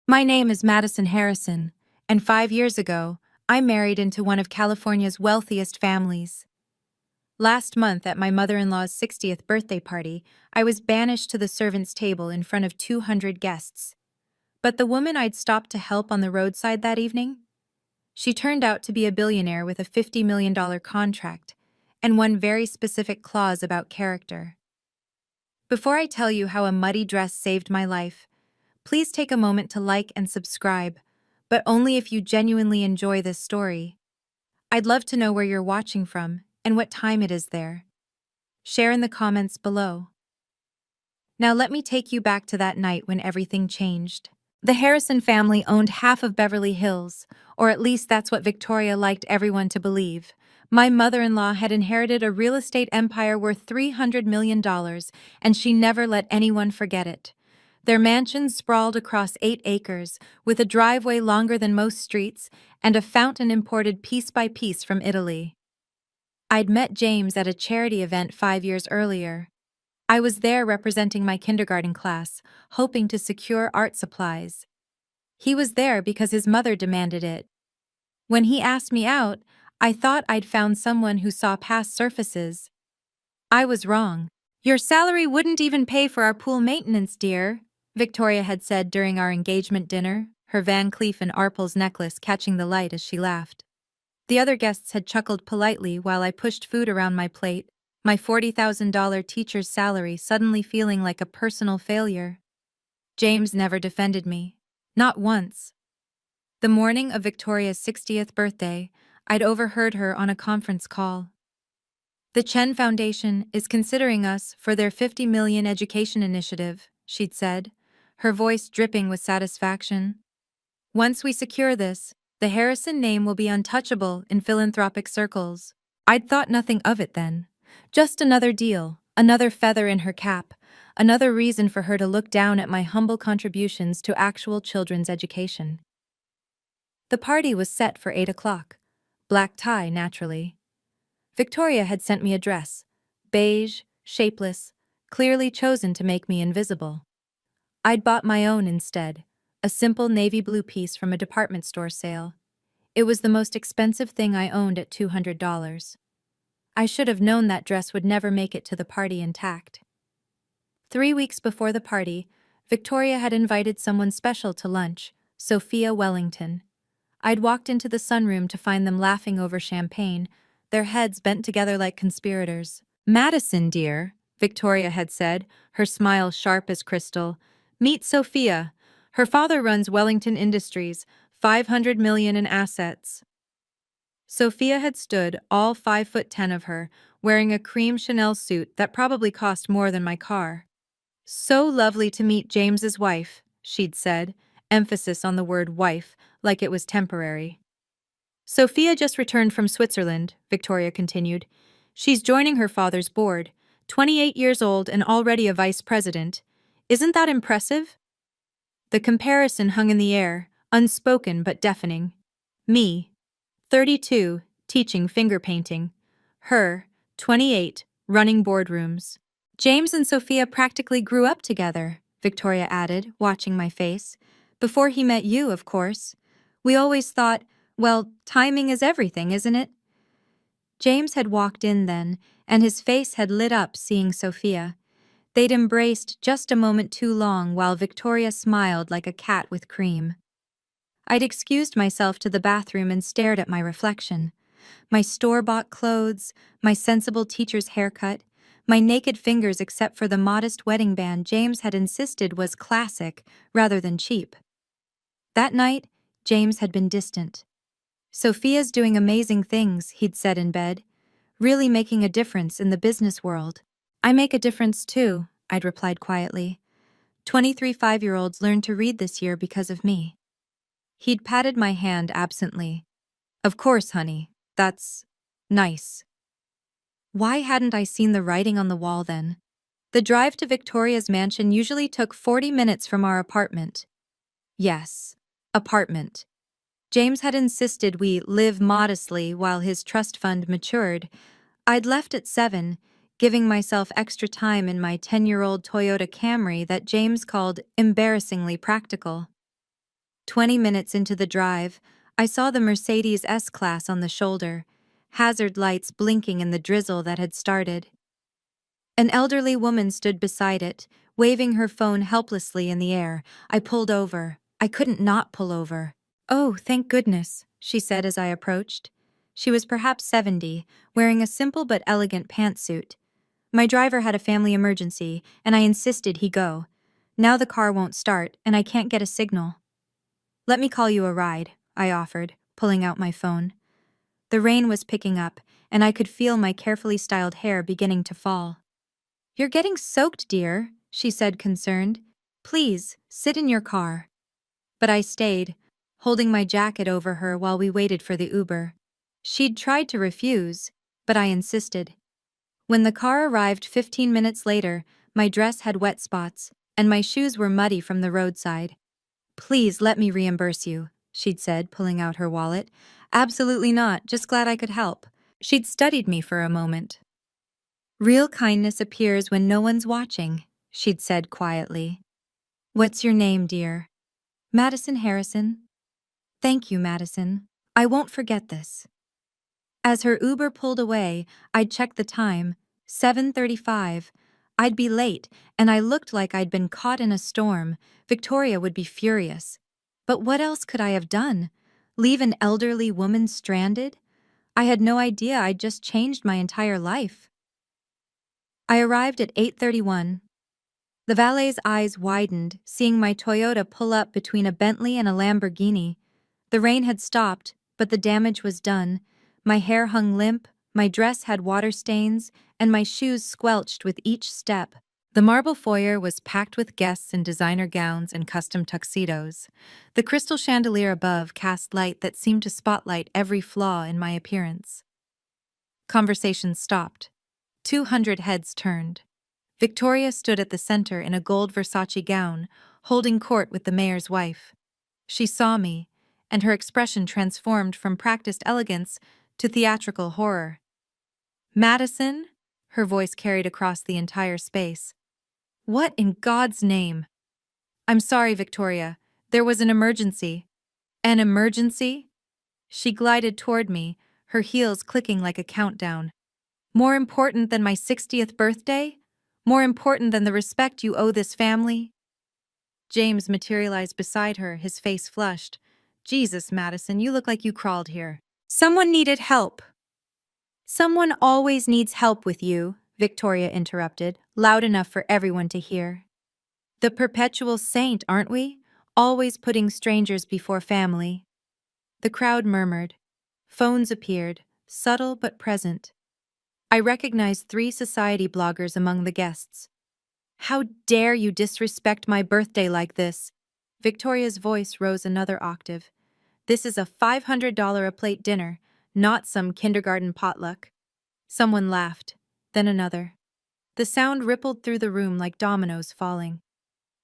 My name is Madison Harrison, and 5 years ago, I married into one of California's wealthiest families. Last month, at my mother-in-law's 60th birthday party, I was banished to the servants' table in front of 200 guests. But the woman I'd stopped to help on the roadside that evening? She turned out to be a billionaire with a $50 million contract, and one very specific clause about character. Before I tell you how a muddy dress saved my life, please take a moment to like and subscribe, but only if you genuinely enjoy this story. I'd love to know where you're watching from and what time it is there. Share in the comments below. Now let me take you back to that night when everything changed. The Harrison family owned half of Beverly Hills, or at least that's what Victoria liked everyone to believe. My mother-in-law had inherited a real estate empire worth $300 million, and she never let anyone forget it. Their mansion sprawled across 8 acres, with a driveway longer than most streets and a fountain imported piece by piece from Italy. I'd met James at a charity event 5 years earlier. I was there representing my kindergarten class, hoping to secure art supplies. He was there because his mother demanded it. When he asked me out, I thought I'd found someone who saw past surfaces. I was wrong. "Your salary wouldn't even pay for our pool maintenance, dear," Victoria had said during our engagement dinner, her Van Cleef and Arpels necklace catching the light as she laughed. The other guests had chuckled politely while I pushed food around my plate, my $40,000 teacher's salary suddenly feeling like a personal failure. James never defended me. Not once. The morning of Victoria's 60th birthday, I'd overheard her on a conference call. "The Chen Foundation is considering us for their 50 million education initiative," she'd said, her voice dripping with satisfaction. "Once we secure this, the Harrison name will be untouchable in philanthropic circles." I'd thought nothing of it then. Just another deal, another feather in her cap, another reason for her to look down at my humble contributions to actual children's education. The party was set for 8 o'clock. Black tie, naturally. Victoria had sent me a dress, beige, shapeless, clearly chosen to make me invisible. I'd bought my own instead, a simple navy blue piece from a department store sale. It was the most expensive thing I owned at $200. I should have known that dress would never make it to the party intact. 3 weeks before the party, Victoria had invited someone special to lunch, Sophia Wellington. I'd walked into the sunroom to find them laughing over champagne, their heads bent together like conspirators. "Madison, dear," Victoria had said, her smile sharp as crystal. "Meet Sophia. Her father runs Wellington Industries, 500 million in assets." Sophia had stood, all 5'10" of her, wearing a cream Chanel suit that probably cost more than my car. "So lovely to meet James's wife," she'd said, emphasis on the word wife, like it was temporary. "Sophia just returned from Switzerland," Victoria continued. "She's joining her father's board, 28 years old and already a vice president. Isn't that impressive?" The comparison hung in the air, unspoken but deafening. Me, 32, teaching finger painting. Her, 28, running boardrooms. "James and Sophia practically grew up together," Victoria added, watching my face. "Before he met you, of course. We always thought, well, timing is everything, isn't it?" James had walked in then, and his face had lit up seeing Sophia. They'd embraced just a moment too long while Victoria smiled like a cat with cream. I'd excused myself to the bathroom and stared at my reflection. My store-bought clothes, my sensible teacher's haircut, my naked fingers except for the modest wedding band James had insisted was classic rather than cheap. That night, James had been distant. "Sophia's doing amazing things," he'd said in bed, "really making a difference in the business world." "I make a difference too," I'd replied quietly. 23 5-year-olds learned to read this year because of me. He'd patted my hand absently. "Of course, honey. That's nice." Why hadn't I seen the writing on the wall then? The drive to Victoria's mansion usually took 40 minutes from our apartment. Yes, apartment. James had insisted we live modestly while his trust fund matured. I'd left at 7, giving myself extra time in my 10-year-old Toyota Camry that James called embarrassingly practical. 20 minutes into the drive, I saw the Mercedes S-Class on the shoulder, hazard lights blinking in the drizzle that had started. An elderly woman stood beside it, waving her phone helplessly in the air. I pulled over. I couldn't not pull over. "Oh, thank goodness," she said as I approached. She was perhaps 70, wearing a simple but elegant pantsuit. My driver had a family emergency, and I insisted he go. Now the car won't start, and I can't get a signal. "Let me call you a ride," I offered, pulling out my phone. The rain was picking up, and I could feel my carefully styled hair beginning to fall. "You're getting soaked, dear," she said, concerned. "Please, sit in your car." But I stayed, holding my jacket over her while we waited for the Uber. She'd tried to refuse, but I insisted. When the car arrived 15 minutes later, my dress had wet spots, and my shoes were muddy from the roadside. "Please let me reimburse you," she'd said, pulling out her wallet. "Absolutely not, just glad I could help." She'd studied me for a moment. "Real kindness appears when no one's watching," she'd said quietly. "What's your name, dear?" "Madison Harrison." "Thank you, Madison. I won't forget this." As her Uber pulled away, I'd checked the time, 7:35. I'd be late, and I looked like I'd been caught in a storm. Victoria would be furious. But what else could I have done? Leave an elderly woman stranded? I had no idea I'd just changed my entire life. I arrived at 8:31. The valet's eyes widened, seeing my Toyota pull up between a Bentley and a Lamborghini. The rain had stopped, but the damage was done. My hair hung limp, my dress had water stains, and my shoes squelched with each step. The marble foyer was packed with guests in designer gowns and custom tuxedos. The crystal chandelier above cast light that seemed to spotlight every flaw in my appearance. Conversation stopped. 200 heads turned. Victoria stood at the center in a gold Versace gown, holding court with the mayor's wife. She saw me, and her expression transformed from practiced elegance to theatrical horror. "Madison?" Her voice carried across the entire space. "What in God's name?" "I'm sorry, Victoria. There was an emergency." "An emergency?" She glided toward me, her heels clicking like a countdown. "More important than my 60th birthday? More important than the respect you owe this family?" James materialized beside her, his face flushed. "Jesus, Madison, you look like you crawled here." "Someone needed help." "Someone always needs help with you," Victoria interrupted, loud enough for everyone to hear. "The perpetual saint, aren't we? Always putting strangers before family." The crowd murmured. Phones appeared, subtle but present. I recognized 3 society bloggers among the guests. "How dare you disrespect my birthday like this?" Victoria's voice rose another octave. "This is a $500 a plate dinner, not some kindergarten potluck." Someone laughed, then another. The sound rippled through the room like dominoes falling.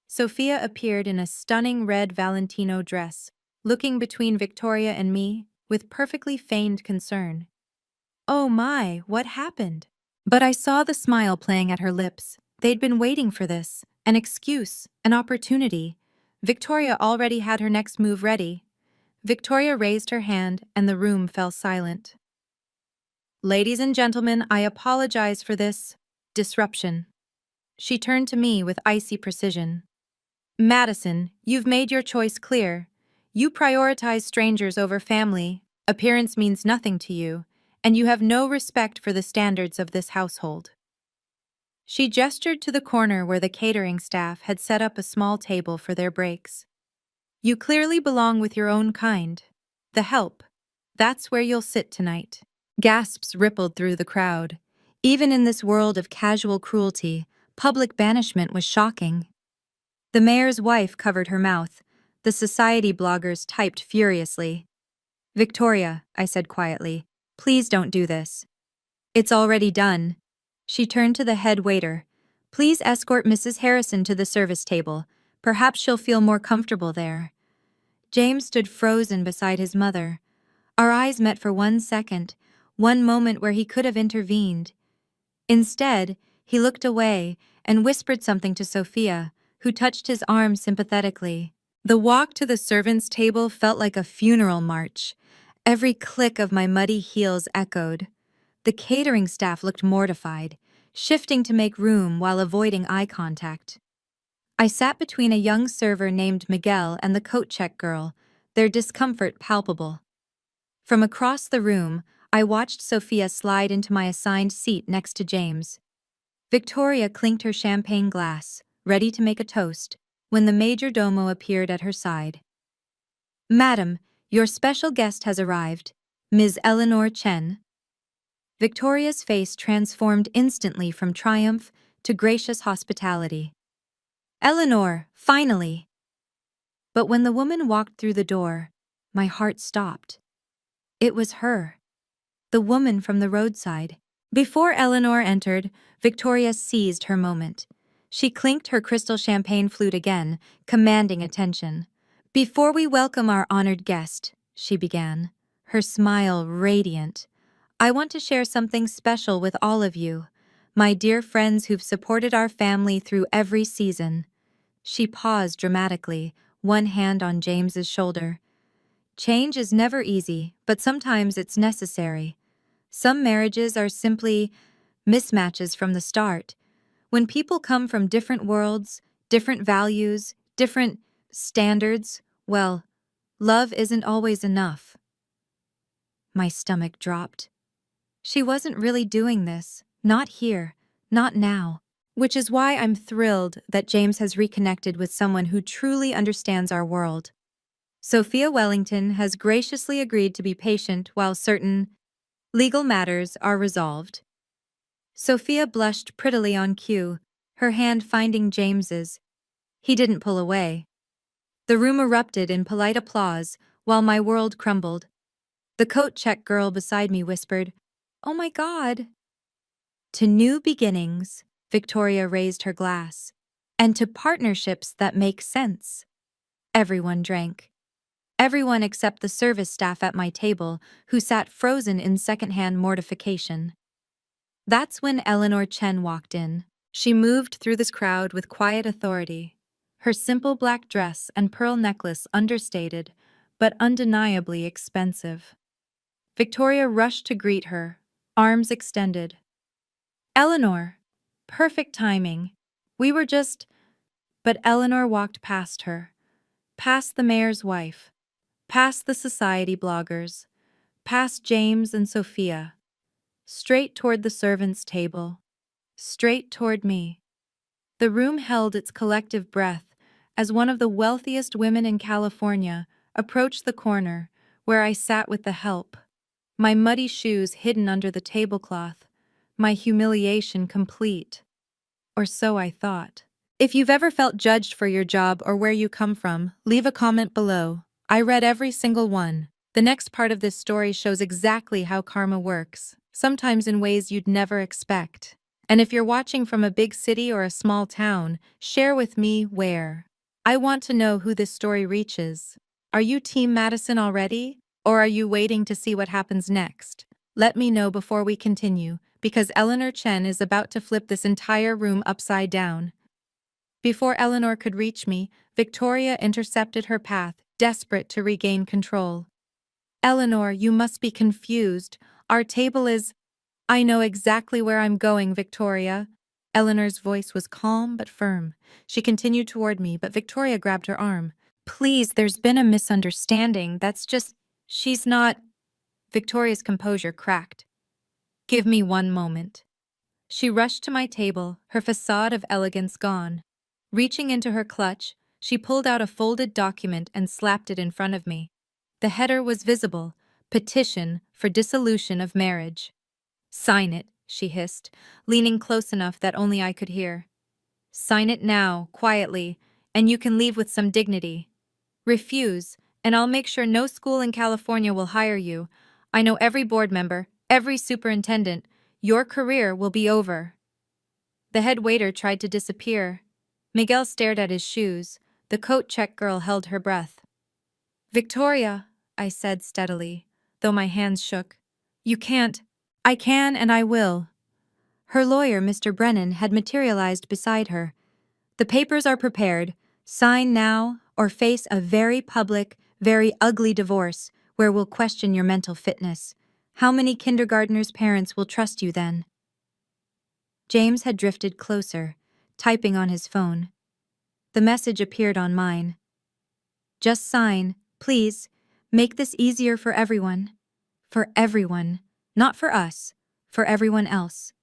Sophia appeared in a stunning red Valentino dress, looking between Victoria and me with perfectly feigned concern. "Oh my, what happened?" But I saw the smile playing at her lips. They'd been waiting for this, an excuse, an opportunity. Victoria already had her next move ready. Victoria raised her hand and the room fell silent. "Ladies and gentlemen, I apologize for this disruption." She turned to me with icy precision. "Madison, you've made your choice clear. You prioritize strangers over family. Appearance means nothing to you, and you have no respect for the standards of this household." She gestured to the corner where the catering staff had set up a small table for their breaks. "You clearly belong with your own kind. The help. That's where you'll sit tonight." Gasps rippled through the crowd. Even in this world of casual cruelty, public banishment was shocking. The mayor's wife covered her mouth. The society bloggers typed furiously. "Victoria," I said quietly, "please don't do this." "It's already done." She turned to the head waiter. "Please escort Mrs. Harrison to the service table. Perhaps she'll feel more comfortable there." James stood frozen beside his mother. Our eyes met for 1 second, one moment where he could have intervened. Instead, he looked away and whispered something to Sophia, who touched his arm sympathetically. The walk to the servants' table felt like a funeral march. Every click of my muddy heels echoed. The catering staff looked mortified, shifting to make room while avoiding eye contact. I sat between a young server named Miguel and the coat check girl, their discomfort palpable. From across the room, I watched Sophia slide into my assigned seat next to James. Victoria clinked her champagne glass, ready to make a toast, when the major domo appeared at her side. "Madam, your special guest has arrived, Ms. Eleanor Chen." Victoria's face transformed instantly from triumph to gracious hospitality. "Eleanor, finally!" But when the woman walked through the door, my heart stopped. It was her, the woman from the roadside. Before Eleanor entered, Victoria seized her moment. She clinked her crystal champagne flute again, commanding attention. "Before we welcome our honored guest," she began, her smile radiant, "I want to share something special with all of you, my dear friends who've supported our family through every season." She paused dramatically, one hand on James's shoulder. "Change is never easy, but sometimes it's necessary. Some marriages are simply mismatches from the start. When people come from different worlds, different values, different standards, well, love isn't always enough." My stomach dropped. She wasn't really doing this, not here, not now. Which is why I'm thrilled that James has reconnected with someone who truly understands our world. Sophia Wellington has graciously agreed to be patient while certain legal matters are resolved. Sophia blushed prettily on cue, her hand finding James's. He didn't pull away. The room erupted in polite applause while my world crumbled. The coat check girl beside me whispered, "Oh my God." "To new beginnings," Victoria raised her glass, "and to partnerships that make sense." Everyone drank. Everyone except the service staff at my table, who sat frozen in secondhand mortification. That's when Eleanor Chen walked in. She moved through this crowd with quiet authority, her simple black dress and pearl necklace understated, but undeniably expensive. Victoria rushed to greet her, arms extended. "Eleanor!" Perfect timing. We were just... But Eleanor walked past her, past the mayor's wife, past the society bloggers, past James and Sophia, straight toward the servants' table, straight toward me. The room held its collective breath as one of the wealthiest women in California approached the corner where I sat with the help, my muddy shoes hidden under the tablecloth, my humiliation complete. Or so I thought. If you've ever felt judged for your job or where you come from, leave a comment below. I read every single one. The next part of this story shows exactly how karma works, sometimes in ways you'd never expect. And if you're watching from a big city or a small town, share with me where. I want to know who this story reaches. Are you Team Madison already? Or are you waiting to see what happens next? Let me know before we continue, because Eleanor Chen is about to flip this entire room upside down. Before Eleanor could reach me, Victoria intercepted her path, desperate to regain control. "Eleanor, you must be confused. Our table is..." "I know exactly where I'm going, Victoria." Eleanor's voice was calm but firm. She continued toward me, but Victoria grabbed her arm. "Please, there's been a misunderstanding. That's just... She's not..." Victoria's composure cracked. "Give me one moment." She rushed to my table, her facade of elegance gone. Reaching into her clutch, she pulled out a folded document and slapped it in front of me. The header was visible: "Petition for dissolution of marriage." "Sign it," she hissed, leaning close enough that only I could hear. "Sign it now, quietly, and you can leave with some dignity. Refuse, and I'll make sure no school in California will hire you. I know every board member, every superintendent. Your career will be over." The head waiter tried to disappear. Miguel stared at his shoes. The coat check girl held her breath. "Victoria," I said steadily, though my hands shook. "You can't." "I can and I will." Her lawyer, Mr. Brennan, had materialized beside her. "The papers are prepared. Sign now, or face a very public, very ugly divorce where we'll question your mental fitness. How many kindergartners' parents will trust you then? James had drifted closer, typing on his phone. The message appeared on mine. Just sign, please. Make this easier for everyone. For everyone. Not for us. For everyone else.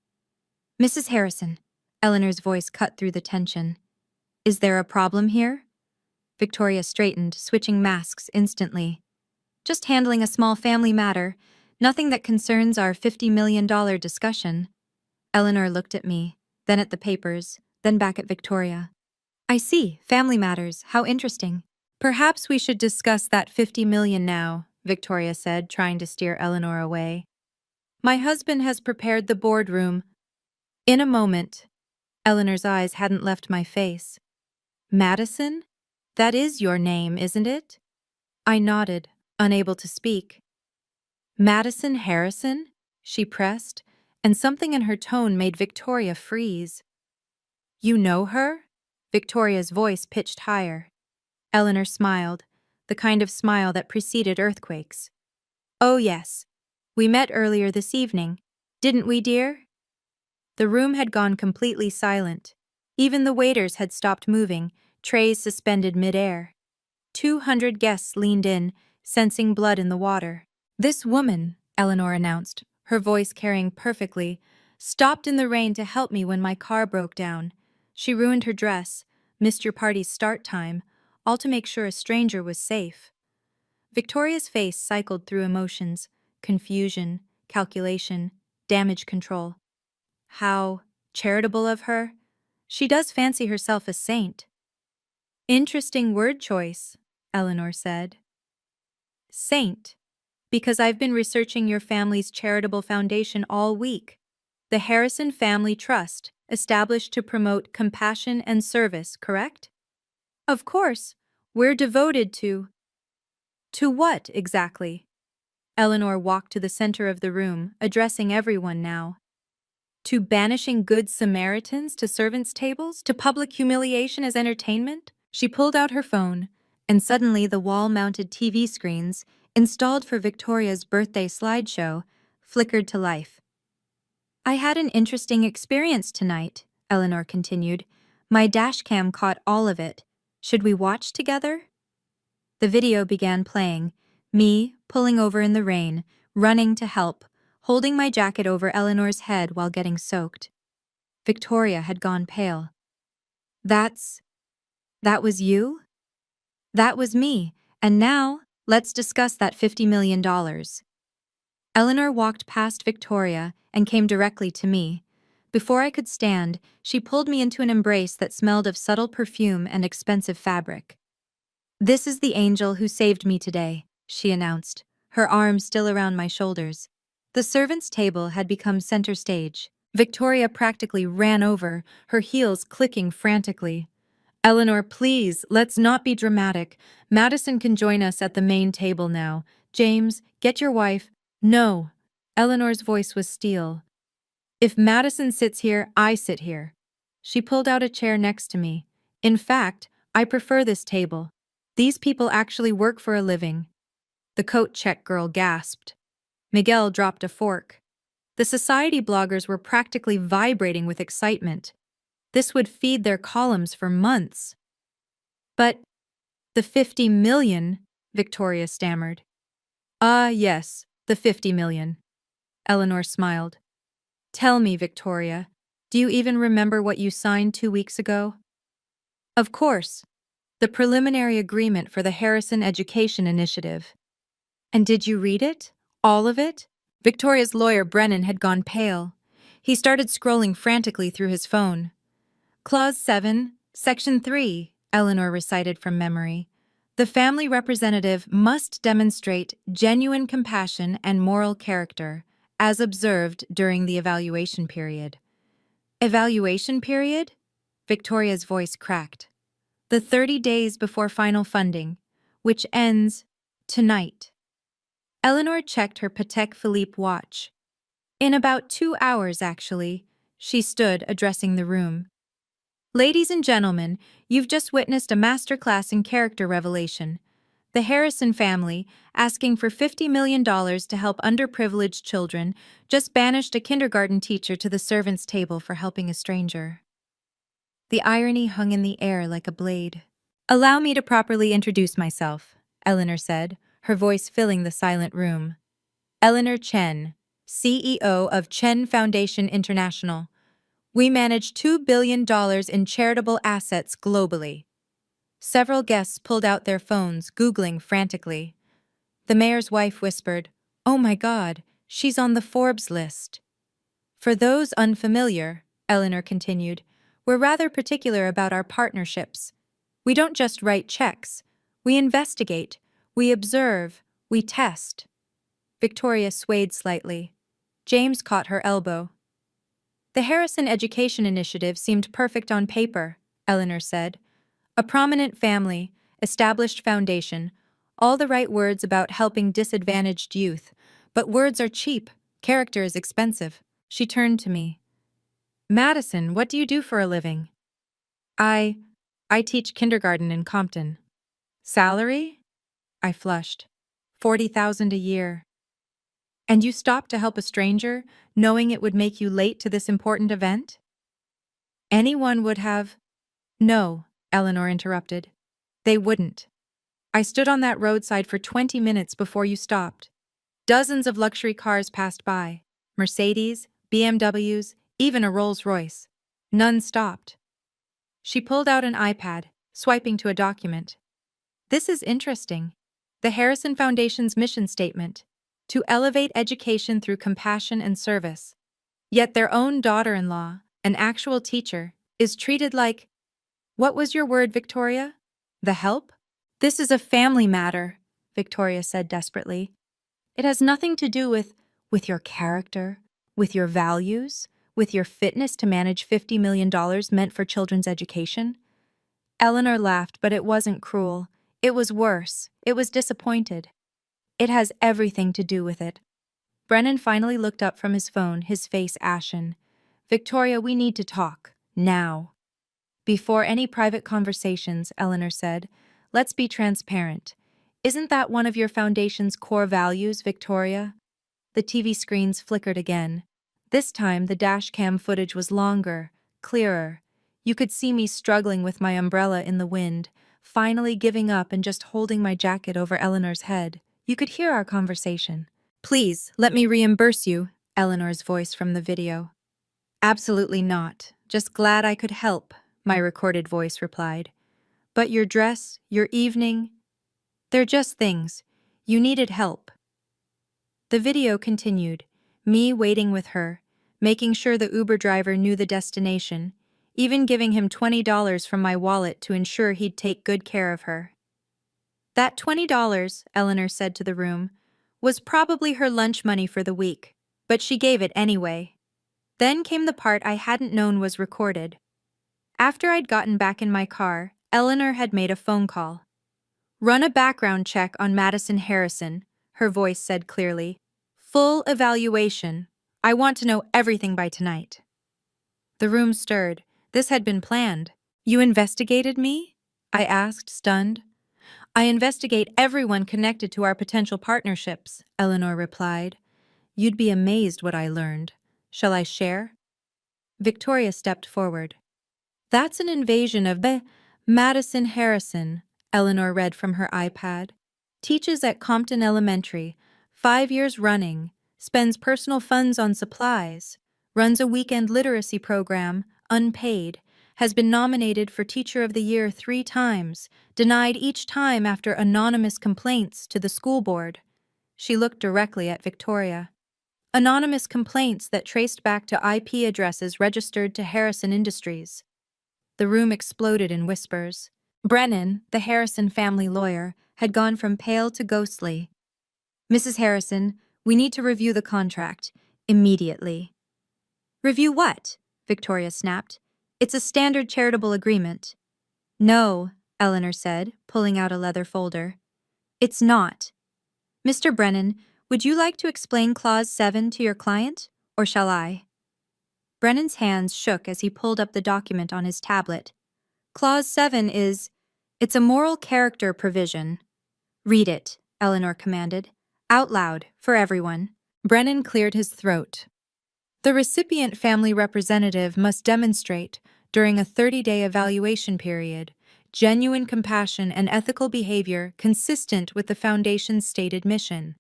Mrs. Harrison. Eleanor's voice cut through the tension. Is there a problem here? Victoria straightened, switching masks instantly. Just handling a small family matter. Nothing that concerns our $50 million discussion. Eleanor looked at me, then at the papers, then back at Victoria. I see, family matters, how interesting. Perhaps we should discuss that 50 million now, Victoria said, trying to steer Eleanor away. My husband has prepared the boardroom. In a moment. Eleanor's eyes hadn't left my face. Madison? That is your name, isn't it? I nodded, unable to speak. Madison Harrison? She pressed, and something in her tone made Victoria freeze. You know her? Victoria's voice pitched higher. Eleanor smiled, the kind of smile that preceded earthquakes. Oh yes. We met earlier this evening, didn't we, dear? The room had gone completely silent. Even the waiters had stopped moving, trays suspended mid-air. 200 guests leaned in, sensing blood in the water. This woman, Eleanor announced, her voice carrying perfectly, stopped in the rain to help me when my car broke down. She ruined her dress, missed your party's start time, all to make sure a stranger was safe. Victoria's face cycled through emotions, confusion, calculation, damage control. How charitable of her. She does fancy herself a saint. Interesting word choice, Eleanor said. Saint. Because I've been researching your family's charitable foundation all week. The Harrison Family Trust, established to promote compassion and service, correct? Of course. We're devoted to... To what, exactly? Eleanor walked to the center of the room, addressing everyone now. To banishing good Samaritans to servants' tables? To public humiliation as entertainment? She pulled out her phone, and suddenly the wall-mounted TV screens, installed for Victoria's birthday slideshow, flickered to life. I had an interesting experience tonight, Eleanor continued. My dashcam caught all of it. Should we watch together? The video began playing, me pulling over in the rain, running to help, holding my jacket over Eleanor's head while getting soaked. Victoria had gone pale. That was you? That was me, and now, let's discuss that $50 million. Eleanor walked past Victoria and came directly to me. Before I could stand, she pulled me into an embrace that smelled of subtle perfume and expensive fabric. This is the angel who saved me today, she announced, her arms still around my shoulders. The servants' table had become center stage. Victoria practically ran over, her heels clicking frantically. Eleanor, please, let's not be dramatic. Madison can join us at the main table now. James, get your wife. No. Eleanor's voice was steel. If Madison sits here, I sit here. She pulled out a chair next to me. In fact, I prefer this table. These people actually work for a living. The coat check girl gasped. Miguel dropped a fork. The society bloggers were practically vibrating with excitement. This would feed their columns for months. But the 50 million, Victoria stammered. Ah, yes, the 50 million. Eleanor smiled. Tell me, Victoria, do you even remember what you signed 2 weeks ago? Of course. The preliminary agreement for the Harrison Education Initiative. And did you read it? All of it? Victoria's lawyer, Brennan, had gone pale. He started scrolling frantically through his phone. Clause 7, Section 3, Eleanor recited from memory. The family representative must demonstrate genuine compassion and moral character, as observed during the evaluation period. Evaluation period? Victoria's voice cracked. The 30 days before final funding, which ends tonight. Eleanor checked her Patek Philippe watch. In about 2 hours, actually. She stood, addressing the room. Ladies and gentlemen, you've just witnessed a masterclass in character revelation. The Harrison family, asking for $50 million to help underprivileged children, just banished a kindergarten teacher to the servants' table for helping a stranger. The irony hung in the air like a blade. Allow me to properly introduce myself, Eleanor said, her voice filling the silent room. Eleanor Chen, CEO of Chen Foundation International. We manage $2 billion in charitable assets globally. Several guests pulled out their phones, Googling frantically. The mayor's wife whispered, "Oh my God, she's on the Forbes list." For those unfamiliar, Eleanor continued, we're rather particular about our partnerships. We don't just write checks. We investigate, we observe, we test. Victoria swayed slightly. James caught her elbow. The Harrison Education Initiative seemed perfect on paper, Eleanor said. A prominent family, established foundation, all the right words about helping disadvantaged youth, but words are cheap, character is expensive. She turned to me. Madison, what do you do for a living? I teach kindergarten in Compton. Salary? I flushed. 40,000 a year. And you stopped to help a stranger, knowing it would make you late to this important event? Anyone would have. No, Eleanor interrupted. They wouldn't. I stood on that roadside for 20 minutes before you stopped. Dozens of luxury cars passed by. Mercedes, BMWs, even a Rolls-Royce. None stopped. She pulled out an iPad, swiping to a document. This is interesting. The Harrison Foundation's mission statement: to elevate education through compassion and service. Yet their own daughter-in-law, an actual teacher, is treated like... What was your word, Victoria? The help? This is a family matter, Victoria said desperately. It has nothing to do with your character, with your values, with your fitness to manage $50 million meant for children's education. Eleanor laughed, but it wasn't cruel. It was worse. It was disappointed. It has everything to do with it. Brennan finally looked up from his phone, his face ashen. Victoria, we need to talk. Now. Before any private conversations, Eleanor said, let's be transparent. Isn't that one of your foundation's core values, Victoria? The TV screens flickered again. This time, the dashcam footage was longer, clearer. You could see me struggling with my umbrella in the wind, finally giving up and just holding my jacket over Eleanor's head. You could hear our conversation. Please, let me reimburse you, Eleanor's voice from the video. Absolutely not. Just glad I could help, my recorded voice replied. But your dress, your evening, they're just things. You needed help. The video continued, me waiting with her, making sure the Uber driver knew the destination, even giving him $20 from my wallet to ensure he'd take good care of her. That $20, Eleanor said to the room, was probably her lunch money for the week, but she gave it anyway. Then came the part I hadn't known was recorded. After I'd gotten back in my car, Eleanor had made a phone call. Run a background check on Madison Harrison, her voice said clearly. Full evaluation. I want to know everything by tonight. The room stirred. This had been planned. You investigated me? I asked, stunned. I investigate everyone connected to our potential partnerships, Eleanor replied. You'd be amazed what I learned. Shall I share? Victoria stepped forward. That's an invasion of Madison Harrison, Eleanor read from her iPad. Teaches at Compton Elementary, 5 years running, spends personal funds on supplies, runs a weekend literacy program, unpaid, has been nominated for Teacher of the Year 3 times, denied each time after anonymous complaints to the school board. She looked directly at Victoria. Anonymous complaints that traced back to IP addresses registered to Harrison Industries. The room exploded in whispers. Brennan, the Harrison family lawyer, had gone from pale to ghostly. Mrs. Harrison, we need to review the contract. Immediately. Review what? Victoria snapped. It's a standard charitable agreement. No, Eleanor said, pulling out a leather folder. It's not. Mr. Brennan, would you like to explain Clause 7 to your client, or shall I? Brennan's hands shook as he pulled up the document on his tablet. Clause 7 is, it's a moral character provision. Read it, Eleanor commanded. Out loud, for everyone. Brennan cleared his throat. The recipient family representative must demonstrate, during a 30-day evaluation period, genuine compassion and ethical behavior consistent with the Foundation's stated mission.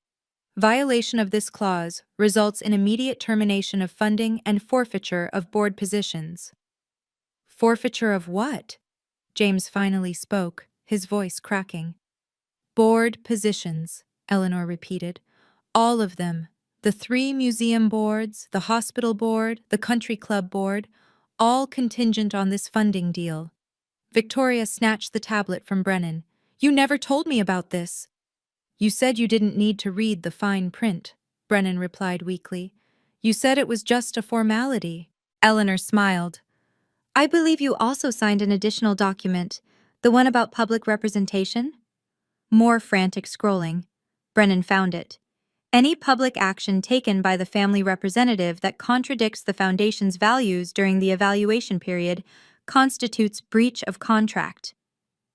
Violation of this clause results in immediate termination of funding and forfeiture of board positions. Forfeiture of what? James finally spoke, his voice cracking. Board positions, Eleanor repeated. All of them. The 3 museum boards, the hospital board, the country club board, all contingent on this funding deal. Victoria snatched the tablet from Brennan. You never told me about this. You said you didn't need to read the fine print, Brennan replied weakly. You said it was just a formality. Eleanor smiled. I believe you also signed an additional document, the one about public representation? More frantic scrolling. Brennan found it. Any public action taken by the family representative that contradicts the Foundation's values during the evaluation period constitutes breach of contract.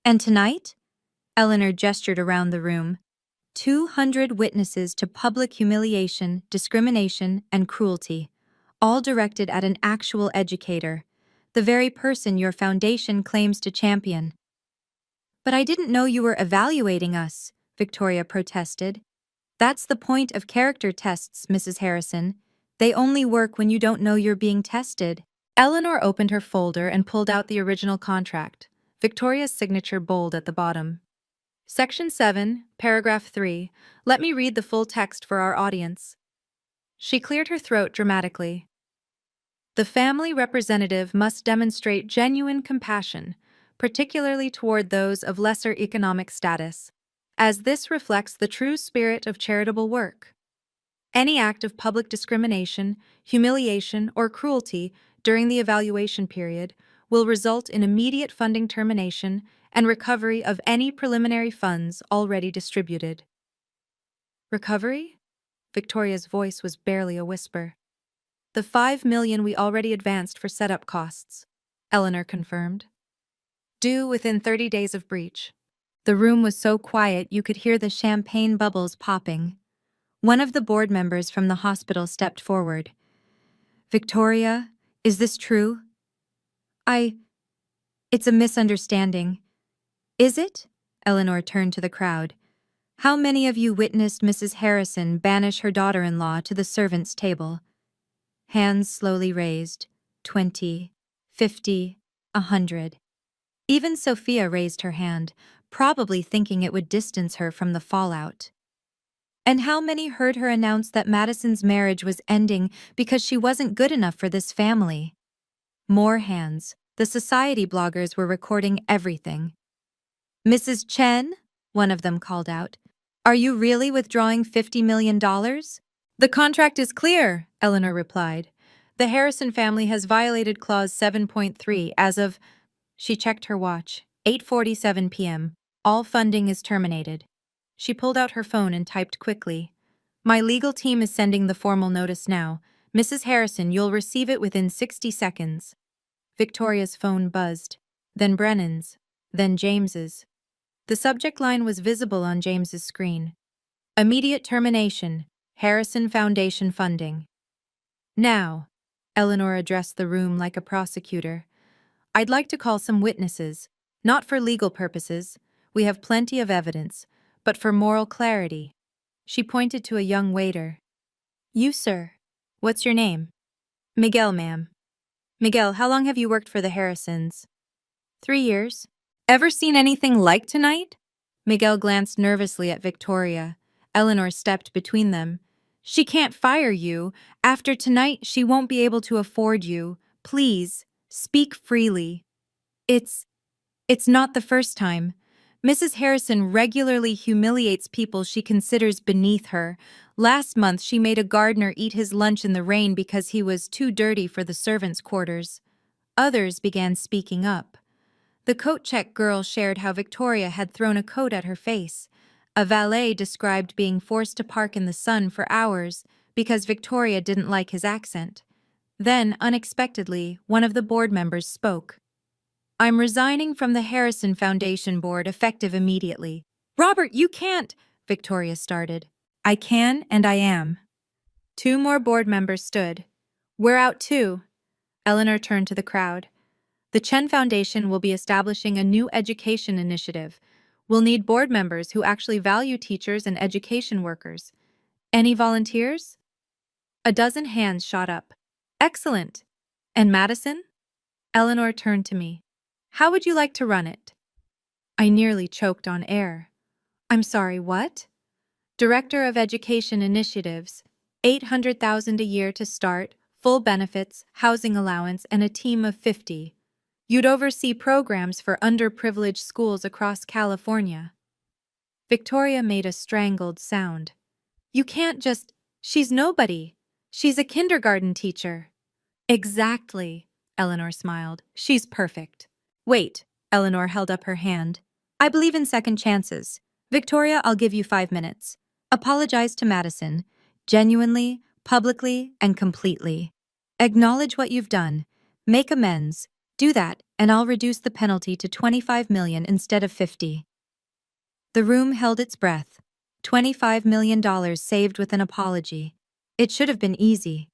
And tonight? Eleanor gestured around the room. 200 witnesses to public humiliation, discrimination, and cruelty, all directed at an actual educator, the very person your Foundation claims to champion. But I didn't know you were evaluating us, Victoria protested. That's the point of character tests, Mrs. Harrison. They only work when you don't know you're being tested. Eleanor opened her folder and pulled out the original contract, Victoria's signature bold at the bottom. Section 7, paragraph 3. Let me read the full text for our audience. She cleared her throat dramatically. The family representative must demonstrate genuine compassion, particularly toward those of lesser economic status, as this reflects the true spirit of charitable work. Any act of public discrimination, humiliation, or cruelty during the evaluation period will result in immediate funding termination and recovery of any preliminary funds already distributed. Recovery? Victoria's voice was barely a whisper. The $5 million we already advanced for setup costs, Eleanor confirmed. Due within 30 days of breach. The room was so quiet you could hear the champagne bubbles popping. One of the board members from the hospital stepped forward. Victoria, is this true? It's a misunderstanding. Is it? Eleanor turned to the crowd. How many of you witnessed Mrs. Harrison banish her daughter-in-law to the servants' table? Hands slowly raised. 20, 50, 100. Even Sophia raised her hand, probably thinking it would distance her from the fallout. And how many heard her announce that Madison's marriage was ending because she wasn't good enough for this family? More hands. The society bloggers were recording everything. Mrs. Chen, one of them called out, are you really withdrawing $50 million? The contract is clear, Eleanor replied. The Harrison family has violated Clause 7.3 as of, she checked her watch, 8:47 p.m. All funding is terminated. She pulled out her phone and typed quickly. My legal team is sending the formal notice now. Mrs. Harrison, you'll receive it within 60 seconds. Victoria's phone buzzed, then Brennan's, then James's. The subject line was visible on James's screen. Immediate termination, Harrison Foundation funding. Now, Eleanor addressed the room like a prosecutor. I'd like to call some witnesses, not for legal purposes, we have plenty of evidence, but for moral clarity. She pointed to a young waiter. You, sir. What's your name? Miguel, ma'am. Miguel, how long have you worked for the Harrisons? 3 years. Ever seen anything like tonight? Miguel glanced nervously at Victoria. Eleanor stepped between them. She can't fire you. After tonight, she won't be able to afford you. Please, speak freely. It's not the first time. Mrs. Harrison regularly humiliates people she considers beneath her. Last month, she made a gardener eat his lunch in the rain because he was too dirty for the servants' quarters. Others began speaking up. The coat-check girl shared how Victoria had thrown a coat at her face. A valet described being forced to park in the sun for hours because Victoria didn't like his accent. Then, unexpectedly, one of the board members spoke. I'm resigning from the Harrison Foundation board effective immediately. Robert, you can't, Victoria started. I can and I am. Two more board members stood. We're out too. Eleanor turned to the crowd. The Chen Foundation will be establishing a new education initiative. We'll need board members who actually value teachers and education workers. Any volunteers? A dozen hands shot up. Excellent. And Madison? Eleanor turned to me. How would you like to run it? I nearly choked on air. I'm sorry, what? Director of Education Initiatives, $800,000 a year to start, full benefits, housing allowance, and a team of 50. You'd oversee programs for underprivileged schools across California. Victoria made a strangled sound. You can't just… She's nobody. She's a kindergarten teacher. Exactly, Eleanor smiled. She's perfect. Wait, Eleanor held up her hand. I believe in second chances. Victoria, I'll give you 5 minutes. Apologize to Madison. Genuinely, publicly, and completely. Acknowledge what you've done. Make amends. Do that, and I'll reduce the penalty to $25 million instead of 50. The room held its breath. $25 million saved with an apology. It should have been easy.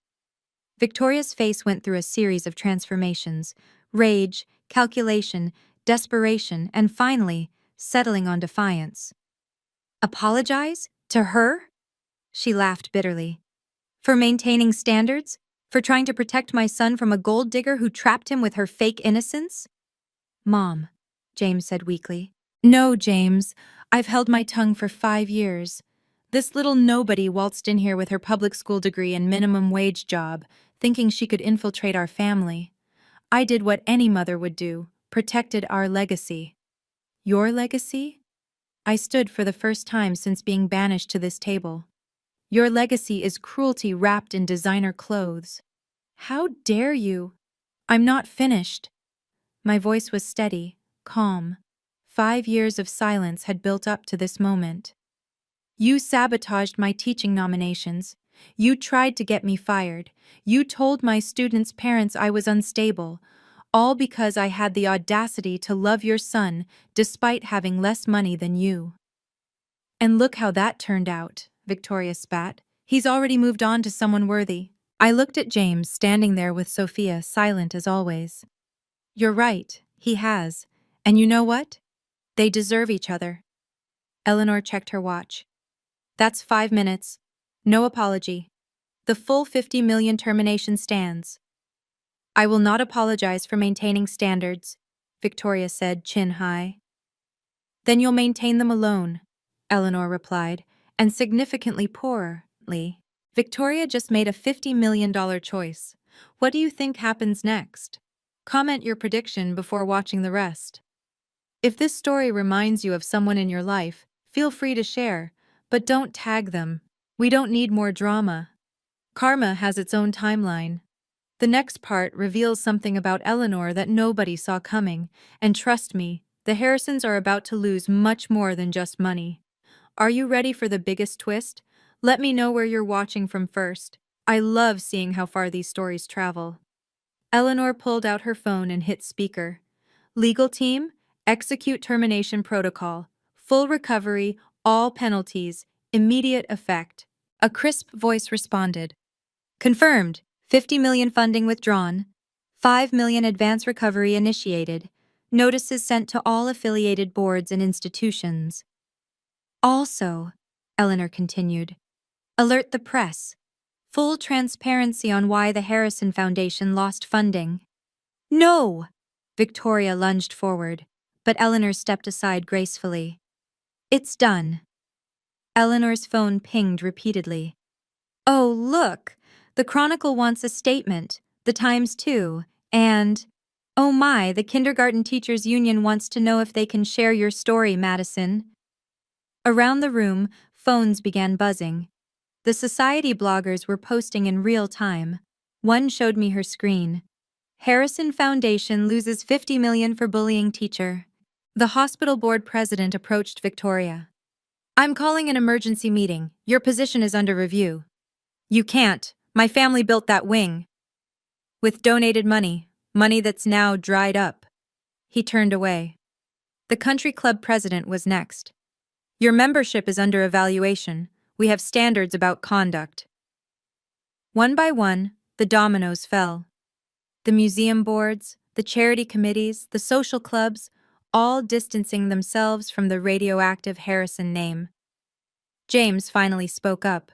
Victoria's face went through a series of transformations: rage, calculation, desperation, and finally, settling on defiance. Apologize? To her? She laughed bitterly. For maintaining standards? For trying to protect my son from a gold digger who trapped him with her fake innocence? Mom, James said weakly. No, James. I've held my tongue for 5 years. This little nobody waltzed in here with her public school degree and minimum wage job, thinking she could infiltrate our family. I did what any mother would do, protected our legacy. Your legacy? I stood for the first time since being banished to this table. Your legacy is cruelty wrapped in designer clothes. How dare you? I'm not finished. My voice was steady, calm. 5 years of silence had built up to this moment. You sabotaged my teaching nominations. You tried to get me fired. You told my students' parents I was unstable, all because I had the audacity to love your son despite having less money than you. And look how that turned out, Victoria spat. He's already moved on to someone worthy. I looked at James standing there with Sophia, silent as always. You're right, he has. And you know what? They deserve each other. Eleanor checked her watch. That's 5 minutes. No apology. The full 50 million termination stands. I will not apologize for maintaining standards, Victoria said, chin high. Then you'll maintain them alone, Eleanor replied, and significantly poorly. Victoria just made a $50 million choice. What do you think happens next? Comment your prediction before watching the rest. If this story reminds you of someone in your life, feel free to share, but don't tag them. We don't need more drama. Karma has its own timeline. The next part reveals something about Eleanor that nobody saw coming, and trust me, the Harrisons are about to lose much more than just money. Are you ready for the biggest twist? Let me know where you're watching from first. I love seeing how far these stories travel. Eleanor pulled out her phone and hit speaker. Legal team, execute termination protocol. Full recovery, all penalties, immediate effect. A crisp voice responded. Confirmed. 50 million funding withdrawn. 5 million advance recovery initiated. Notices sent to all affiliated boards and institutions. Also, Eleanor continued, alert the press. Full transparency on why the Harrison Foundation lost funding. No! Victoria lunged forward, but Eleanor stepped aside gracefully. It's done. Eleanor's phone pinged repeatedly. Oh, look! The Chronicle wants a statement, the Times too, and… Oh my, the Kindergarten Teachers Union wants to know if they can share your story, Madison. Around the room, phones began buzzing. The society bloggers were posting in real time. One showed me her screen. Harrison Foundation loses 50 million for bullying teacher. The hospital board president approached Victoria. I'm calling an emergency meeting. Your position is under review. You can't. My family built that wing. With donated money, money that's now dried up. He turned away. The country club president was next. Your membership is under evaluation. We have standards about conduct. One by one, the dominoes fell. The museum boards, the charity committees, the social clubs, all distancing themselves from the radioactive Harrison name. James finally spoke up.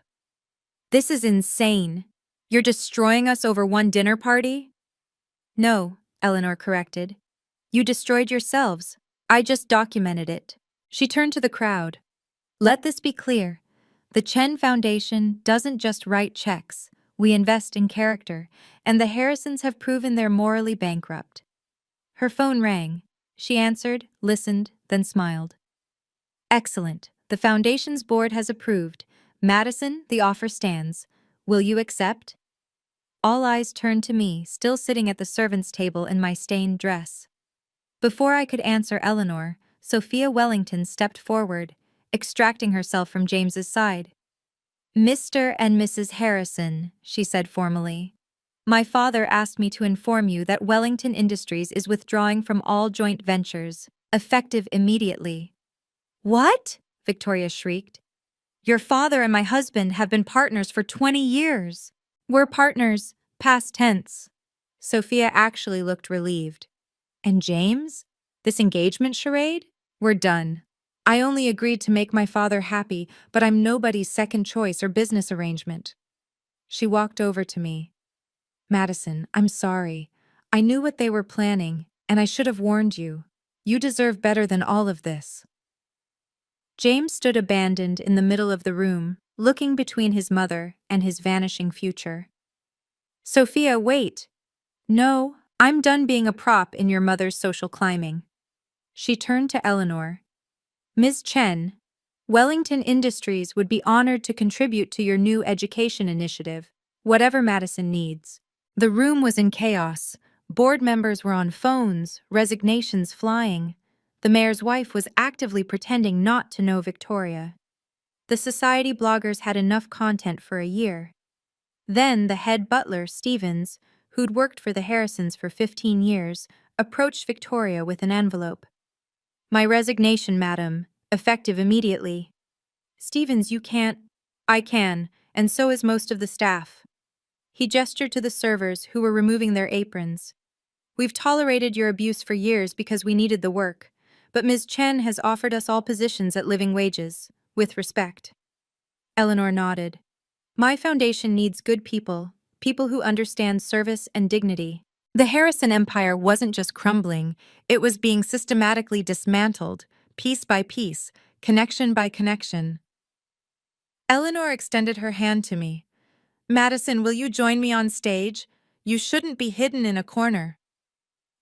This is insane. You're destroying us over one dinner party? No, Eleanor corrected. You destroyed yourselves. I just documented it. She turned to the crowd. Let this be clear. The Chen Foundation doesn't just write checks. We invest in character, and the Harrisons have proven they're morally bankrupt. Her phone rang. She answered, listened, then smiled. Excellent. The Foundation's board has approved. Madison, the offer stands. Will you accept? All eyes turned to me, still sitting at the servants' table in my stained dress. Before I could answer Eleanor, Sophia Wellington stepped forward, extracting herself from James's side. Mr. and Mrs. Harrison, she said formally. My father asked me to inform you that Wellington Industries is withdrawing from all joint ventures, effective immediately. What? Victoria shrieked. Your father and my husband have been partners for 20 years. We're partners, past tense. Sophia actually looked relieved. And James? This engagement charade? We're done. I only agreed to make my father happy, but I'm nobody's second choice or business arrangement. She walked over to me. Madison, I'm sorry. I knew what they were planning, and I should have warned you. You deserve better than all of this. James stood abandoned in the middle of the room, looking between his mother and his vanishing future. Sophia, wait. No, I'm done being a prop in your mother's social climbing. She turned to Eleanor. Ms. Chen, Wellington Industries would be honored to contribute to your new education initiative, whatever Madison needs. The room was in chaos. Board members were on phones, resignations flying. The mayor's wife was actively pretending not to know Victoria. The society bloggers had enough content for a year. Then the head butler, Stevens, who'd worked for the Harrisons for 15 years, approached Victoria with an envelope. My resignation, madam, effective immediately. Stevens, you can't. I can, and so is most of the staff. He gestured to the servers who were removing their aprons. We've tolerated your abuse for years because we needed the work, but Ms. Chen has offered us all positions at living wages, with respect. Eleanor nodded. My foundation needs good people, people who understand service and dignity. The Harrison empire wasn't just crumbling, it was being systematically dismantled, piece by piece, connection by connection. Eleanor extended her hand to me. Madison, will you join me on stage? You shouldn't be hidden in a corner.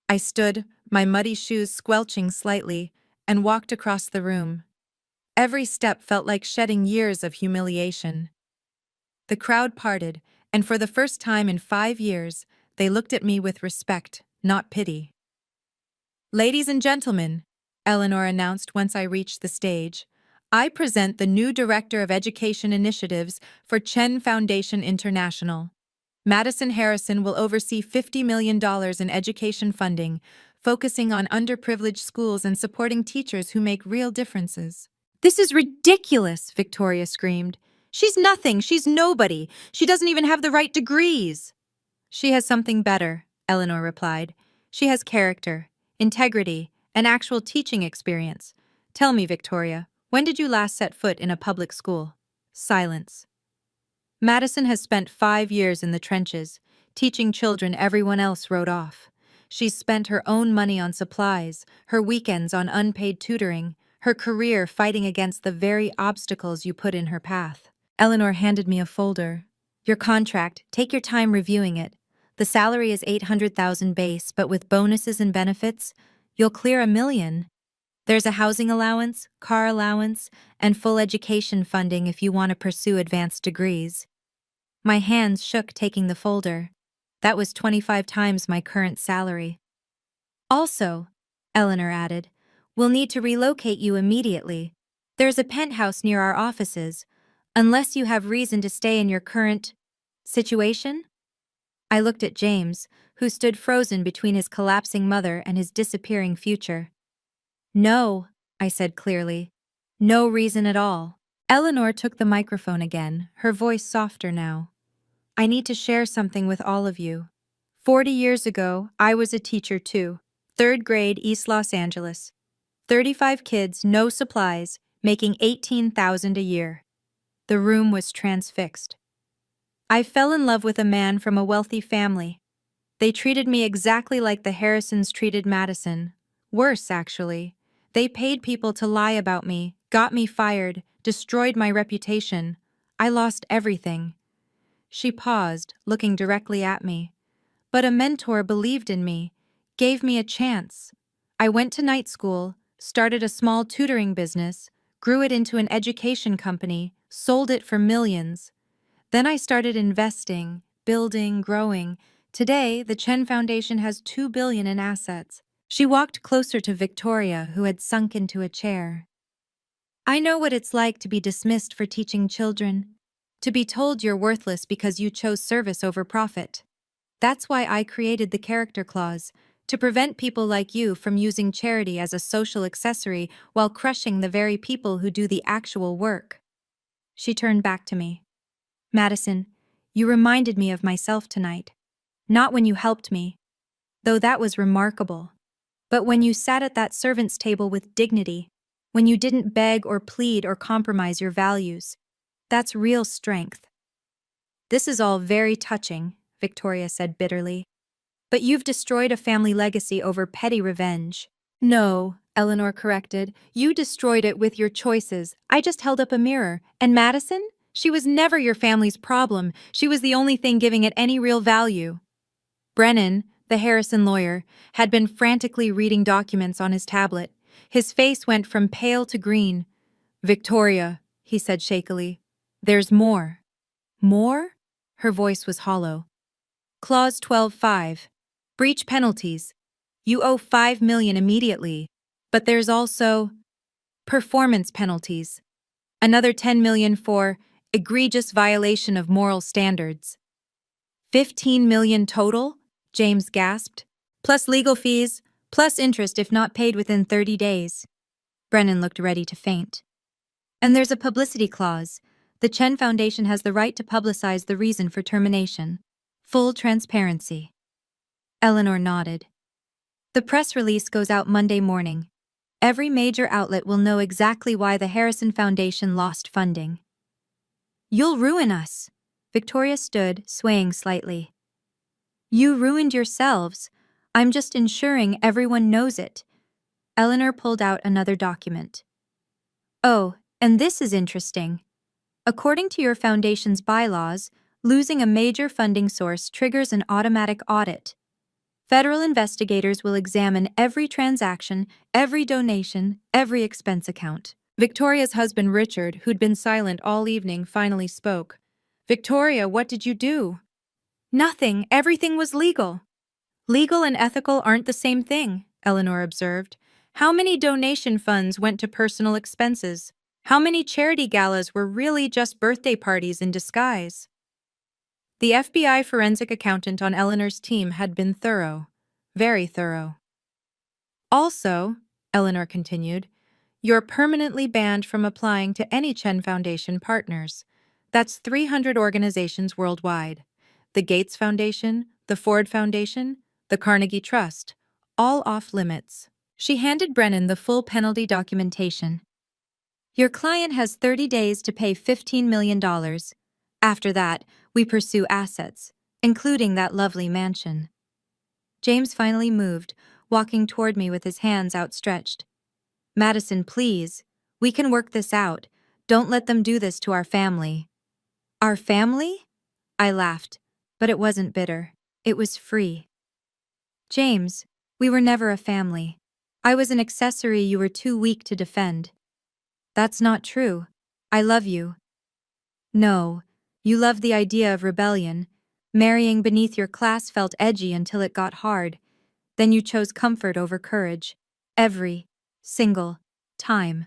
I stood, my muddy shoes squelching slightly, and walked across the room. Every step felt like shedding years of humiliation. The crowd parted, and for the first time in 5 years, they looked at me with respect, not pity. Ladies and gentlemen, Eleanor announced once I reached the stage, I present the new Director of Education Initiatives for Chen Foundation International. Madison Harrison will oversee $50 million in education funding, focusing on underprivileged schools and supporting teachers who make real differences. This is ridiculous, Victoria screamed. She's nothing, she's nobody. She doesn't even have the right degrees. She has something better, Eleanor replied. She has character, integrity, and actual teaching experience. Tell me, Victoria, when did you last set foot in a public school? Silence. Madison has spent 5 years in the trenches, teaching children everyone else wrote off. She's spent her own money on supplies, her weekends on unpaid tutoring, her career fighting against the very obstacles you put in her path. Eleanor handed me a folder. Your contract, take your time reviewing it. The salary is $800,000 base, but with bonuses and benefits, you'll clear $1 million. There's a housing allowance, car allowance, and full education funding if you want to pursue advanced degrees. My hands shook taking the folder. That was 25 times my current salary. Also, Eleanor added, we'll need to relocate you immediately. There's a penthouse near our offices, unless you have reason to stay in your current situation? I looked at James, who stood frozen between his collapsing mother and his disappearing future. No, I said clearly. No reason at all. Eleanor took the microphone again, her voice softer now. I need to share something with all of you. 40 years ago, I was a teacher too. 3rd grade, East Los Angeles. 35 kids, no supplies, making $18,000 a year. The room was transfixed. I fell in love with a man from a wealthy family. They treated me exactly like the Harrisons treated Madison. Worse, actually. They paid people to lie about me, got me fired, destroyed my reputation. I lost everything. She paused, looking directly at me. But a mentor believed in me, gave me a chance. I went to night school, started a small tutoring business, grew it into an education company, sold it for millions. Then I started investing, building, growing. Today, the Chen Foundation has $2 billion in assets. She walked closer to Victoria, who had sunk into a chair. I know what it's like to be dismissed for teaching children, to be told you're worthless because you chose service over profit. That's why I created the character clause, to prevent people like you from using charity as a social accessory while crushing the very people who do the actual work. She turned back to me. Madison, you reminded me of myself tonight. Not when you helped me, though that was remarkable, but when you sat at that servant's table with dignity, when you didn't beg or plead or compromise your values. That's real strength. This is all very touching, Victoria said bitterly. But you've destroyed a family legacy over petty revenge. No, Eleanor corrected. You destroyed it with your choices. I just held up a mirror. And Madison? She was never your family's problem. She was the only thing giving it any real value. Brennan, the Harrison lawyer, had been frantically reading documents on his tablet. His face went from pale to green. Victoria, he said shakily. There's more. More? Her voice was hollow. Clause 12.5. Breach penalties. You owe $5 million immediately, but there's also performance penalties. Another $10 million for egregious violation of moral standards. $15 million total? James gasped. Plus legal fees, plus interest if not paid within 30 days. Brennan looked ready to faint. And there's a publicity clause. The Chen Foundation has the right to publicize the reason for termination. Full transparency. Eleanor nodded. The press release goes out Monday morning. Every major outlet will know exactly why the Harrison Foundation lost funding. You'll ruin us. Victoria stood, swaying slightly. You ruined yourselves. I'm just ensuring everyone knows it. Eleanor pulled out another document. Oh, and this is interesting. According to your foundation's bylaws, losing a major funding source triggers an automatic audit. Federal investigators will examine every transaction, every donation, every expense account. Victoria's husband Richard, who'd been silent all evening, finally spoke. Victoria, what did you do? Nothing. Everything was legal. Legal and ethical aren't the same thing, Eleanor observed. How many donation funds went to personal expenses? How many charity galas were really just birthday parties in disguise? The FBI forensic accountant on Eleanor's team had been thorough, very thorough. Also, Eleanor continued, you're permanently banned from applying to any Chen Foundation partners. That's 300 organizations worldwide. The Gates Foundation, the Ford Foundation, the Carnegie Trust, all off limits. She handed Brennan the full penalty documentation. Your client has 30 days to pay $15 million. After that, we pursue assets, including that lovely mansion. James finally moved, walking toward me with his hands outstretched. Madison, please. We can work this out. Don't let them do this to our family. Our family? I laughed, but it wasn't bitter. It was free. James, we were never a family. I was an accessory you were too weak to defend. That's not true. I love you. No, you loved the idea of rebellion. Marrying beneath your class felt edgy until it got hard. Then you chose comfort over courage. Every single time.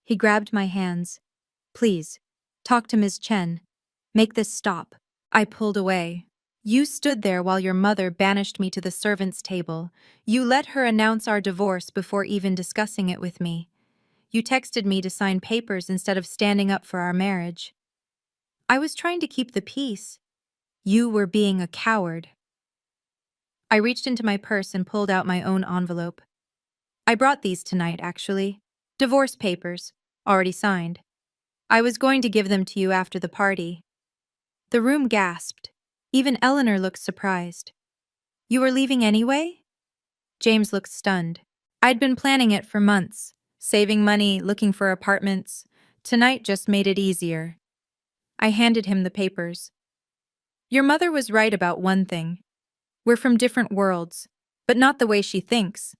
He grabbed my hands. Please, talk to Ms. Chen. Make this stop. I pulled away. You stood there while your mother banished me to the servants' table. You let her announce our divorce before even discussing it with me. You texted me to sign papers instead of standing up for our marriage. I was trying to keep the peace. You were being a coward. I reached into my purse and pulled out my own envelope. I brought these tonight, actually. Divorce papers, already signed. I was going to give them to you after the party. The room gasped. Even Eleanor looked surprised. You were leaving anyway? James looked stunned. I'd been planning it for months, saving money, looking for apartments. Tonight just made it easier. I handed him the papers. Your mother was right about one thing. We're from different worlds, but not the way she thinks.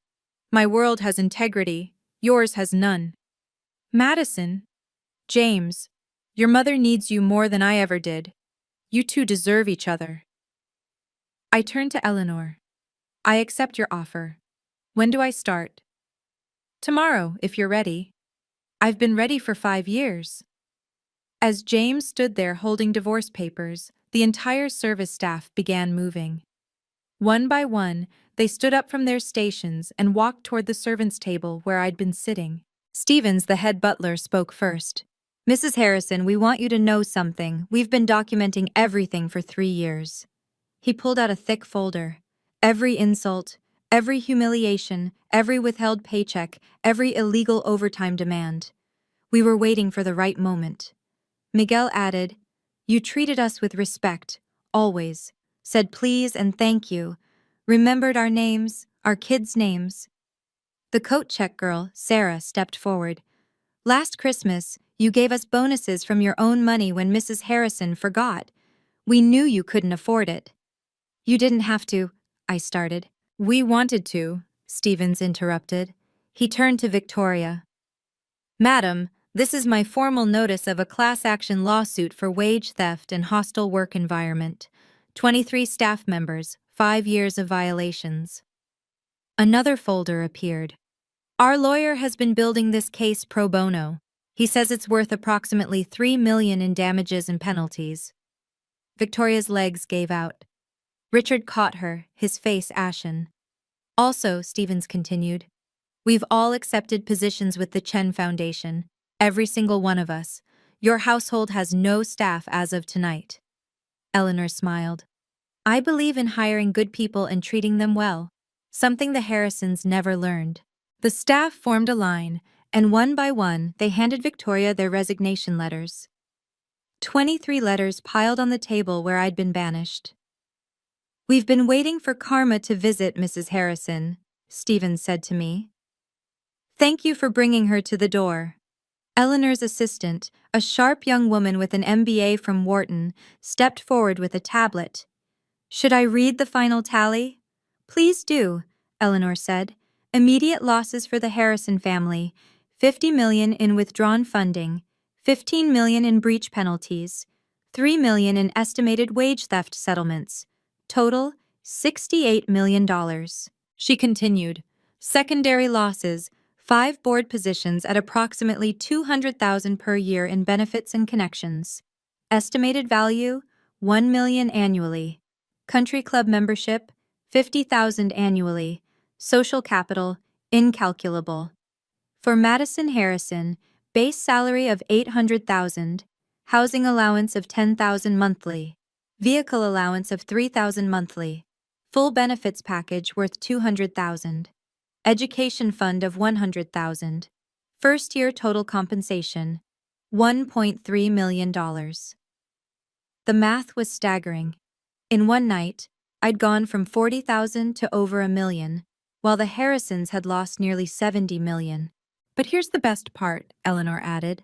My world has integrity, yours has none. Madison, James, your mother needs you more than I ever did. You two deserve each other. I turned to Eleanor. I accept your offer. When do I start? Tomorrow, if you're ready. I've been ready for 5 years. As James stood there holding divorce papers, the entire service staff began moving. One by one, they stood up from their stations and walked toward the servants' table where I'd been sitting. Stevens, the head butler, spoke first. Mrs. Harrison, we want you to know something. We've been documenting everything for 3 years. He pulled out a thick folder. Every insult, every humiliation, every withheld paycheck, every illegal overtime demand. We were waiting for the right moment. Miguel added, You treated us with respect, always. Said please and thank you. Remembered our names, our kids' names. The coat check girl, Sarah, stepped forward. Last Christmas, you gave us bonuses from your own money when Mrs. Harrison forgot. We knew you couldn't afford it. You didn't have to, I started. We wanted to, Stevens interrupted. He turned to Victoria. Madam, this is my formal notice of a class action lawsuit for wage theft and hostile work environment. 23 staff members, 5 years of violations. Another folder appeared. Our lawyer has been building this case pro bono. He says it's worth approximately $3 million in damages and penalties. Victoria's legs gave out. Richard caught her, his face ashen. Also, Stevens continued, we've all accepted positions with the Chen Foundation, every single one of us. Your household has no staff as of tonight. Eleanor smiled. I believe in hiring good people and treating them well, something the Harrisons never learned. The staff formed a line, and one by one, they handed Victoria their resignation letters. 23 letters piled on the table where I'd been banished. We've been waiting for karma to visit Mrs. Harrison, Stevens said to me. Thank you for bringing her to the door. Eleanor's assistant, a sharp young woman with an MBA from Wharton, stepped forward with a tablet. Should I read the final tally? Please do, Eleanor said. Immediate losses for the Harrison family, $50 million in withdrawn funding, $15 million in breach penalties, $3 million in estimated wage theft settlements. Total, $68 million. She continued. Secondary losses, 5 board positions at approximately $200,000 per year in benefits and connections. Estimated value, $1 million annually. Country club membership, $50,000 annually. Social capital, incalculable. For Madison Harrison, base salary of $800,000, housing allowance of $10,000 monthly, vehicle allowance of $3,000 monthly, full benefits package worth $200,000, education fund of $100,000, first year total compensation, $1.3 million. The math was staggering. In one night, I'd gone from $40,000 to over $1 million, while the Harrisons had lost nearly $70 million. But here's the best part, Eleanor added.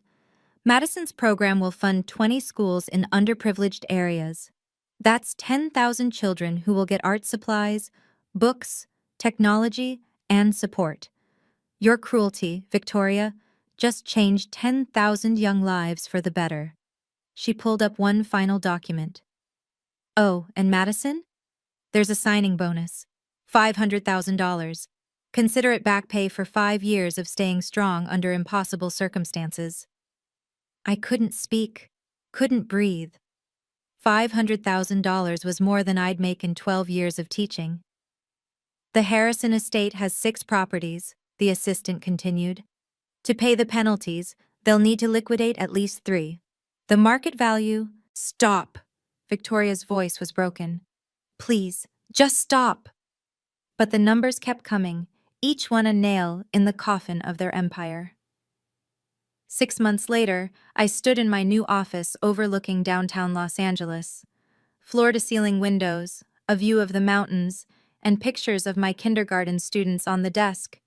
Madison's program will fund 20 schools in underprivileged areas. That's 10,000 children who will get art supplies, books, technology, and support. Your cruelty, Victoria, just changed 10,000 young lives for the better. She pulled up one final document. Oh, and Madison? There's a signing bonus. $500,000. Consider it back pay for 5 years of staying strong under impossible circumstances. I couldn't speak, couldn't breathe. $500,000 was more than I'd make in 12 years of teaching. The Harrison estate has 6 properties, the assistant continued. To pay the penalties, they'll need to liquidate at least 3. The market value— Stop! Victoria's voice was broken. Please, just stop! But the numbers kept coming, each one a nail in the coffin of their empire. 6 months later, I stood in my new office overlooking downtown Los Angeles. Floor-to-ceiling windows, a view of the mountains, and pictures of my kindergarten students on the desk,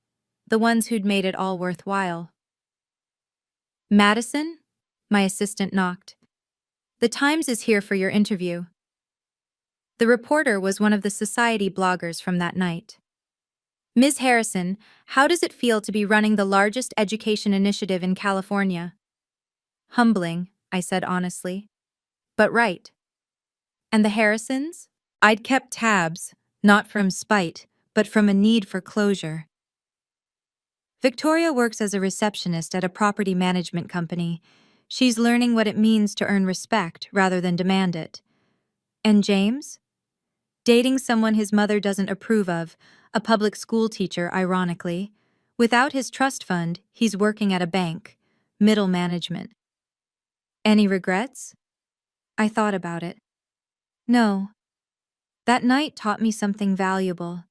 the ones who'd made it all worthwhile. Madison? My assistant knocked. The Times is here for your interview. The reporter was one of the society bloggers from that night. Ms. Harrison, how does it feel to be running the largest education initiative in California? Humbling, I said honestly. But right. And the Harrisons? I'd kept tabs, not from spite, but from a need for closure. Victoria works as a receptionist at a property management company. She's learning what it means to earn respect rather than demand it. And James? Dating someone his mother doesn't approve of, a public school teacher, ironically. Without his trust fund, he's working at a bank, middle management. Any regrets? I thought about it. No. That night taught me something valuable.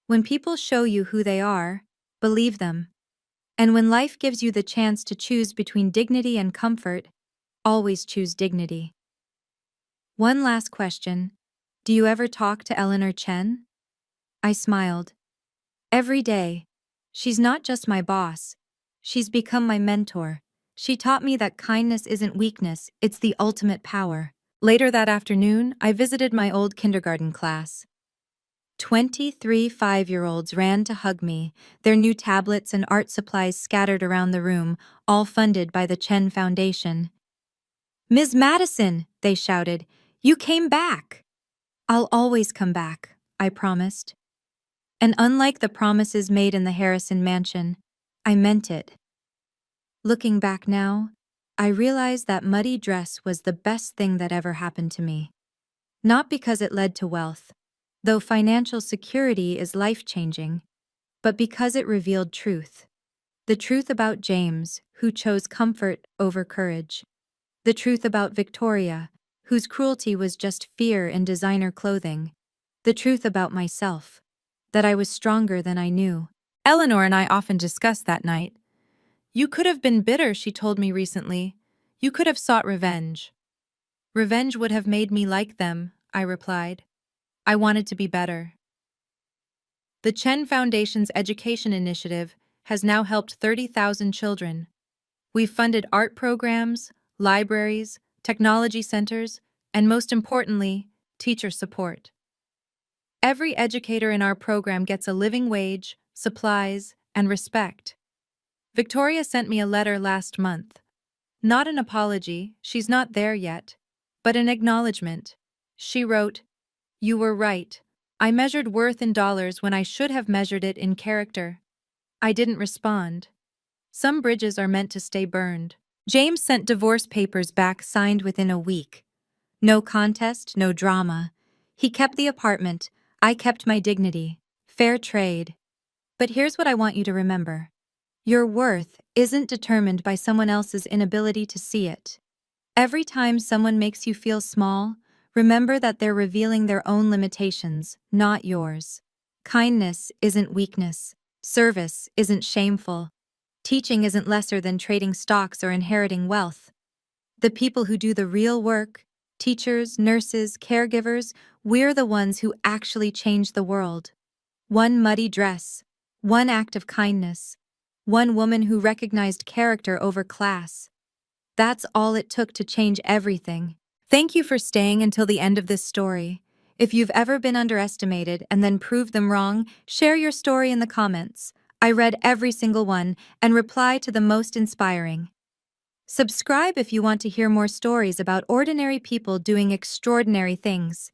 When people show you who they are, believe them. And when life gives you the chance to choose between dignity and comfort, always choose dignity. One last question. Do you ever talk to Eleanor Chen? I smiled. Every day. She's not just my boss. She's become my mentor. She taught me that kindness isn't weakness, it's the ultimate power. Later that afternoon, I visited my old kindergarten class. 23 5-year-olds ran to hug me, their new tablets and art supplies scattered around the room, all funded by the Chen Foundation. Ms. Madison, they shouted, you came back. I'll always come back, I promised. And unlike the promises made in the Harrison mansion, I meant it. Looking back now, I realize that muddy dress was the best thing that ever happened to me. Not because it led to wealth, though financial security is life-changing, but because it revealed truth. The truth about James, who chose comfort over courage. The truth about Victoria, whose cruelty was just fear in designer clothing. The truth about myself, that I was stronger than I knew. Eleanor and I often discussed that night. You could have been bitter, she told me recently. You could have sought revenge. Revenge would have made me like them, I replied. I wanted to be better. The Chen Foundation's education initiative has now helped 30,000 children. We've funded art programs, libraries, technology centers, and most importantly, teacher support. Every educator in our program gets a living wage, supplies, and respect. Victoria sent me a letter last month. Not an apology, she's not there yet, but an acknowledgement. She wrote, "You were right. I measured worth in dollars when I should have measured it in character." I didn't respond. Some bridges are meant to stay burned. James sent divorce papers back signed within a week. No contest, no drama. He kept the apartment. I kept my dignity. Fair trade. But here's what I want you to remember. Your worth isn't determined by someone else's inability to see it. Every time someone makes you feel small, remember that they're revealing their own limitations, not yours. Kindness isn't weakness. Service isn't shameful. Teaching isn't lesser than trading stocks or inheriting wealth. The people who do the real work, teachers, nurses, caregivers, we're the ones who actually change the world. One muddy dress, one act of kindness, one woman who recognized character over class. That's all it took to change everything. Thank you for staying until the end of this story. If you've ever been underestimated and then proved them wrong, share your story in the comments. I read every single one and reply to the most inspiring. Subscribe if you want to hear more stories about ordinary people doing extraordinary things.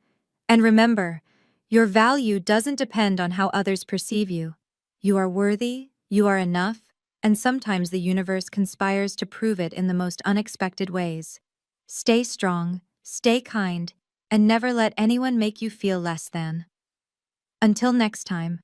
And remember, your value doesn't depend on how others perceive you. You are worthy, you are enough, and sometimes the universe conspires to prove it in the most unexpected ways. Stay strong, stay kind, and never let anyone make you feel less than. Until next time.